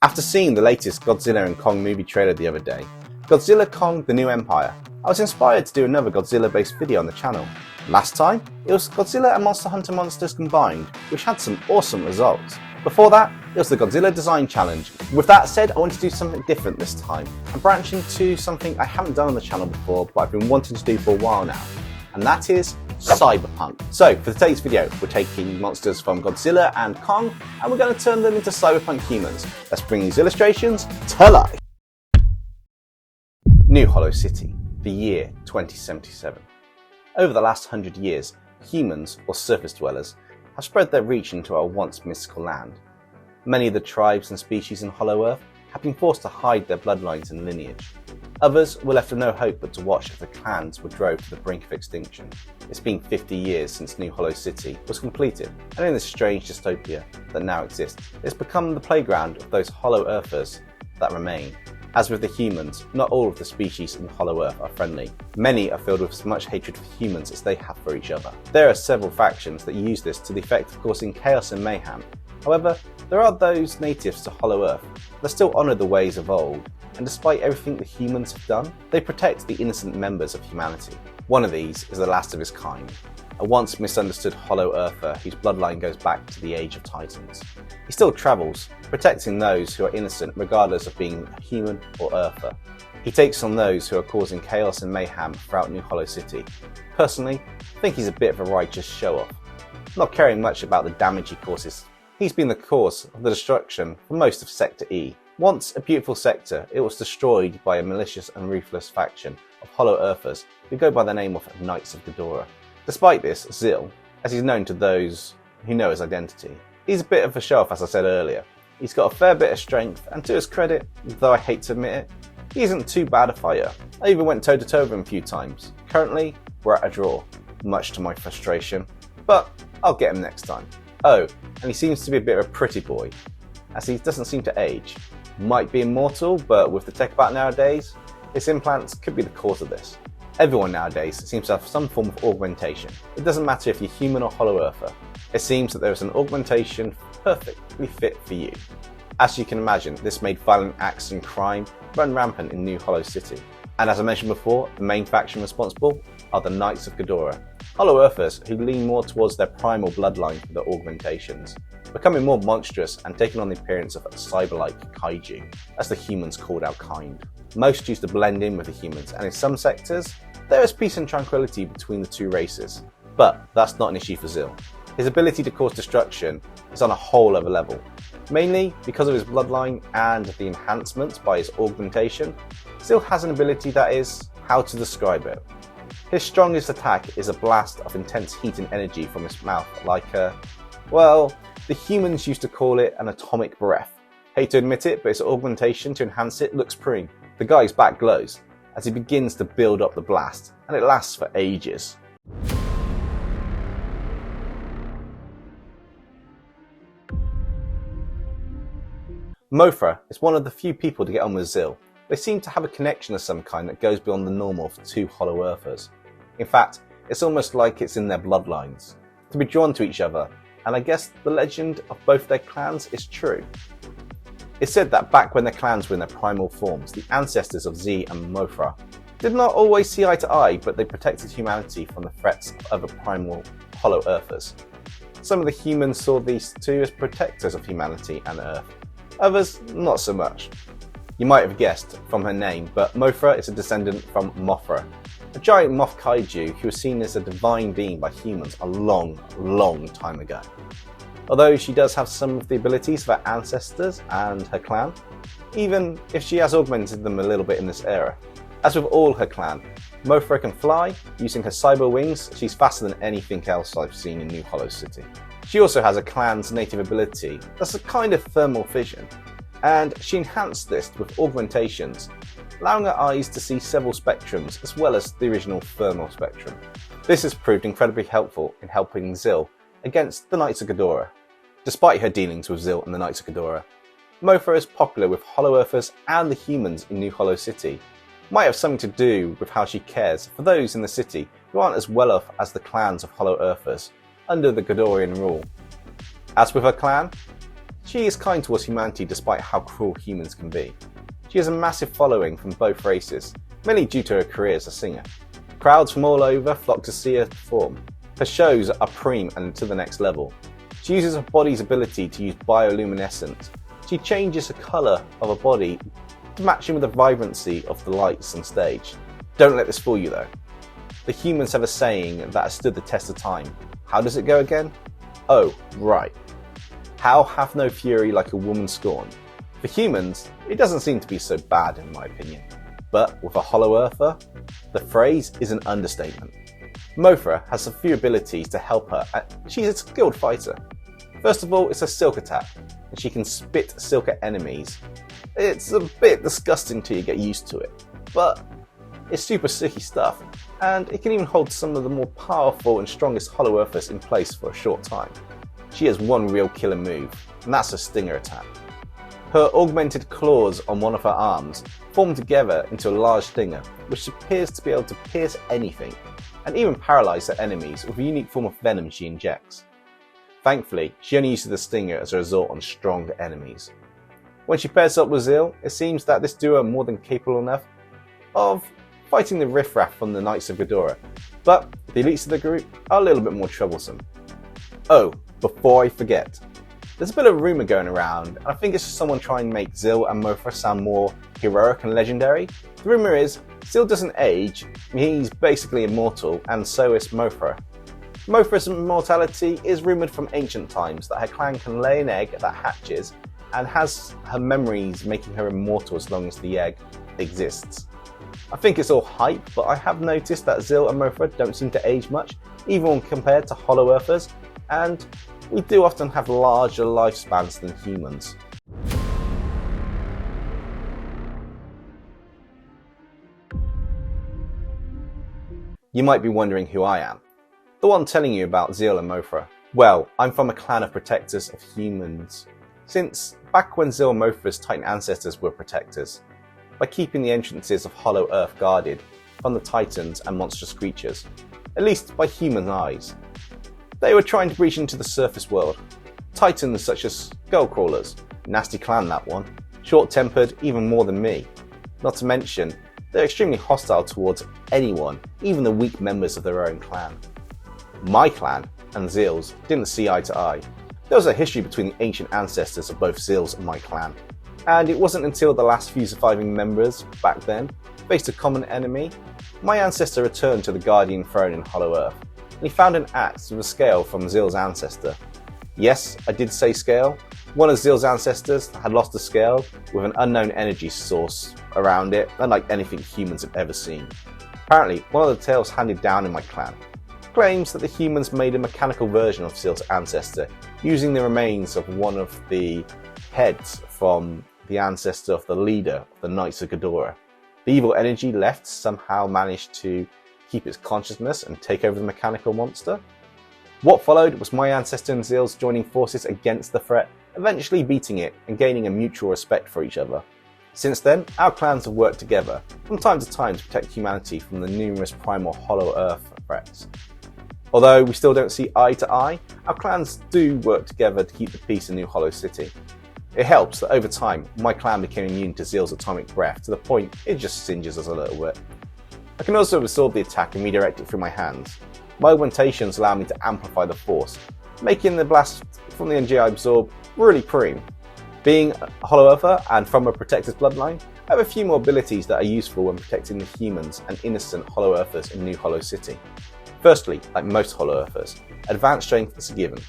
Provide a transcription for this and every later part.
After seeing the latest Godzilla and Kong movie trailer the other day, Godzilla Kong: The New Empire, I was inspired to do another Godzilla based video on the channel. Last time, it was Godzilla and Monster Hunter monsters combined, which had some awesome results. Before that, it was the Godzilla Design Challenge. With that said, I want to do something different this time. I'm branching to something I haven't done on the channel before, but I've been wanting to do for a while now, and that is cyberpunk. So for today's video, we're taking monsters from Godzilla and Kong, and we're going to turn them into cyberpunk humans. Let's bring these illustrations to life. New Hollow City, the year 2077. Over the last 100 years, humans, or surface dwellers, have spread their reach into our once mystical land. Many of the tribes and species in Hollow Earth have been forced to hide their bloodlines and lineage. Others were left with no hope but to watch as the clans were drove to the brink of extinction. It's been 50 years since New Hollow City was completed, and in this strange dystopia that now exists, it's become the playground of those Hollow Earthers that remain. As with the humans, not all of the species in Hollow Earth are friendly. Many are filled with as much hatred for humans as they have for each other. There are several factions that use this to the effect of causing chaos and mayhem. However, there are those natives to Hollow Earth that still honour the ways of old, and despite everything the humans have done, they protect the innocent members of humanity. One of these is the last of his kind, a once misunderstood Hollow Earther whose bloodline goes back to the Age of Titans. He still travels, protecting those who are innocent regardless of being human or Earther. He takes on those who are causing chaos and mayhem throughout New Hollow City. Personally, I think he's a bit of a righteous show-off, not caring much about the damage he causes. He's been the cause of the destruction for most of Sector E. Once a beautiful sector, it was destroyed by a malicious and ruthless faction of Hollow Earthers who go by the name of Knights of Ghidorah. Despite this, Zil, as he's known to those who know his identity, he's a bit of a show-off, as I said earlier. He's got a fair bit of strength, and to his credit, though I hate to admit it, he isn't too bad a fighter. I even went toe-to-toe with him a few times. Currently, we're at a draw, much to my frustration, but I'll get him next time. Oh, and he seems to be a bit of a pretty boy, as he doesn't seem to age. Might be immortal, but with the tech about nowadays, his implants could be the cause of this. Everyone nowadays seems to have some form of augmentation. It doesn't matter if you're human or Hollow Earther. It seems that there is an augmentation perfectly fit for you. As you can imagine, this made violent acts and crime run rampant in New Hollow City. And as I mentioned before, the main faction responsible are the Knights of Ghidorah, Hollow Earthers who lean more towards their primal bloodline for their augmentations, becoming more monstrous and taking on the appearance of a cyber-like kaiju, as the humans called our kind. Most choose to blend in with the humans, and in some sectors, there is peace and tranquility between the two races. But that's not an issue for Zil. His ability to cause destruction is on a whole other level, mainly because of his bloodline and the enhancements by his augmentation. Zil has an ability that is, how to describe it? His strongest attack is a blast of intense heat and energy from his mouth, like well, the humans used to call it an atomic breath. Hate to admit it, but his augmentation to enhance it looks supreme. The guy's back glows as he begins to build up the blast, and it lasts for ages. Mothra is one of the few people to get on with Zil. They seem to have a connection of some kind that goes beyond the normal for two Hollow Earthers. In fact, it's almost like it's in their bloodlines, to be drawn to each other, and I guess the legend of both their clans is true. It's said that back when their clans were in their primal forms, the ancestors of Zil and Mothra did not always see eye to eye, but they protected humanity from the threats of other primal Hollow Earthers. Some of the humans saw these two as protectors of humanity and Earth, others not so much. You might have guessed from her name, but Mothra is a descendant from Mothra, a giant Moth Kaiju who was seen as a divine being by humans a long, long time ago. Although she does have some of the abilities of her ancestors and her clan, even if she has augmented them a little bit in this era. As with all her clan, Mothra can fly. Using her cyber wings, she's faster than anything else I've seen in New Hollow City. She also has a clan's native ability that's a kind of thermal vision, and she enhanced this with augmentations, allowing her eyes to see several spectrums as well as the original thermal spectrum. This has proved incredibly helpful in helping Zil against the Knights of Ghidorah. Despite her dealings with Zil and the Knights of Ghidorah, Mothra is popular with Hollow Earthers and the humans in New Hollow City. Might have something to do with how she cares for those in the city who aren't as well off as the clans of Hollow Earthers under the Ghidorrean rule. As with her clan, She is kind towards humanity despite how cruel humans can be. She has a massive following from both races, mainly due to her career as a singer. Crowds from all over flock to see her perform. Her shows are prime and to the next level. She uses her body's ability to use bioluminescent. She changes the colour of her body to match in with the vibrancy of the lights on stage. Don't let this fool you though. The humans have a saying that has stood the test of time. How does it go again? Oh, right. How have no fury like a woman scorned? For humans, it doesn't seem to be so bad in my opinion. But with a hollow earther, the phrase is an understatement. Mothra has a few abilities to help her, and she's a skilled fighter. First of all, it's a silk attack, and she can spit silk at enemies. It's a bit disgusting till you get used to it, but it's super sticky stuff, and it can even hold some of the more powerful and strongest hollow earthers in place for a short time. She has one real killer move, and that's a stinger attack. Her augmented claws on one of her arms form together into a large stinger, which appears to be able to pierce anything, and even paralyze her enemies with a unique form of venom she injects. Thankfully, she only uses the stinger as a result on stronger enemies. When she pairs up with Zil, it seems that this duo are more than capable enough of fighting the riffraff from the Knights of Ghidorah, but the elites of the group are a little bit more troublesome. Oh, before I forget, there's a bit of rumour going around, and I think it's just someone trying to make Zil and Mothra sound more heroic and legendary. The rumour is, Zil doesn't age, he's basically immortal, and so is Mothra. Mothra's immortality is rumoured from ancient times that her clan can lay an egg that hatches and has her memories making her immortal as long as the egg exists. I think it's all hype, but I have noticed that Zil and Mothra don't seem to age much, even when compared to hollow earthers, and we do often have larger lifespans than humans. You might be wondering who I am. The one telling you about Zil and Mothra. Well, I'm from a clan of protectors of humans. Since back when Zil and Mothra's Titan ancestors were protectors, by keeping the entrances of Hollow Earth guarded from the Titans and monstrous creatures, at least by human eyes. They were trying to breach into the surface world. Titans such as Skullcrawlers, nasty clan that one, short-tempered even more than me. Not to mention, they're extremely hostile towards anyone, even the weak members of their own clan. My clan and Zil's didn't see eye to eye. There was a history between the ancient ancestors of both Zil's and my clan, and it wasn't until the last few surviving members back then faced a common enemy, my ancestor returned to the Guardian Throne in Hollow Earth, and he found an axe with a scale from Zil's ancestor. Yes, I did say scale. One of Zil's ancestors had lost the scale with an unknown energy source around it, unlike anything humans have ever seen. Apparently, one of the tales handed down in my clan claims that the humans made a mechanical version of Zil's ancestor, using the remains of one of the heads from the ancestor of the leader of the Knights of Ghidorah. The evil energy left somehow managed to keep its consciousness and take over the mechanical monster. What followed was my ancestor and Zil's joining forces against the threat, eventually beating it and gaining a mutual respect for each other. Since then, our clans have worked together from time to time to protect humanity from the numerous primal Hollow Earth threats. Although we still don't see eye to eye, our clans do work together to keep the peace in New Hollow City. It helps that over time, my clan became immune to Zil's atomic breath to the point it just singes us a little bit. I can also absorb the attack and redirect it through my hands. My augmentations allow me to amplify the force, making the blast from the energy I absorb really prime. Being a Hollow Earther and from a protector's bloodline, I have a few more abilities that are useful when protecting the humans and innocent Hollow Earthers in New Hollow City. Firstly, like most Hollow Earthers, advanced strength is a given,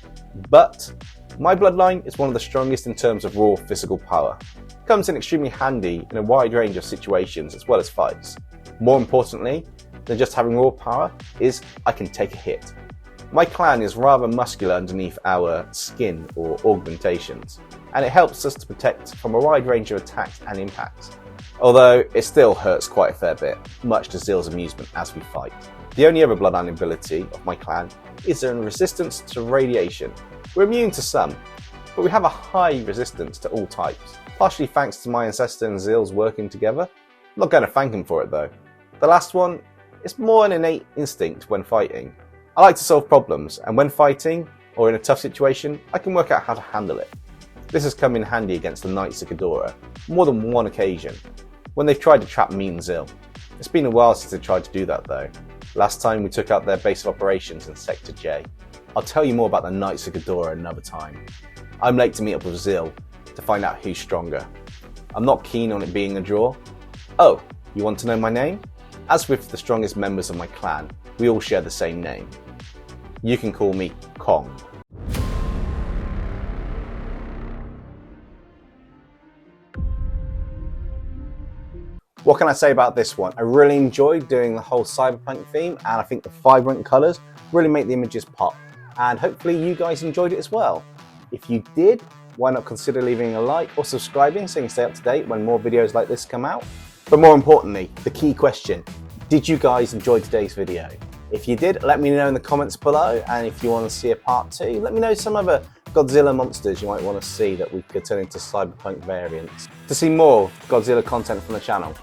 but my bloodline is one of the strongest in terms of raw physical power. It comes in extremely handy in a wide range of situations as well as fights. More importantly than just having raw power is I can take a hit. My clan is rather muscular underneath our skin or augmentations, and it helps us to protect from a wide range of attacks and impacts. Although it still hurts quite a fair bit, much to Zil's amusement as we fight. The only other bloodline ability of my clan is a resistance to radiation. We're immune to some, but we have a high resistance to all types, partially thanks to my ancestor and Zil's working together. I'm not going to thank him for it though. The last one is more an innate instinct when fighting. I like to solve problems, and when fighting, or in a tough situation, I can work out how to handle it. This has come in handy against the Knights of Ghidorah on more than one occasion, when they've tried to trap me and Zil. It's been a while since they tried to do that though. Last time we took out their base of operations in Sector J. I'll tell you more about the Knights of Ghidorah another time. I'm late to meet up with Zil to find out who's stronger. I'm not keen on it being a draw. Oh, you want to know my name? As with the strongest members of my clan, we all share the same name. You can call me Kong. What can I say about this one? I really enjoyed doing the whole cyberpunk theme, and I think the vibrant colours really make the images pop. And hopefully you guys enjoyed it as well. If you did, why not consider leaving a like or subscribing so you can stay up to date when more videos like this come out? But more importantly, the key question, did you guys enjoy today's video? If you did, let me know in the comments below, and if you want to see a part 2, let me know some other Godzilla monsters you might want to see that we could turn into cyberpunk variants. To see more Godzilla content from the channel,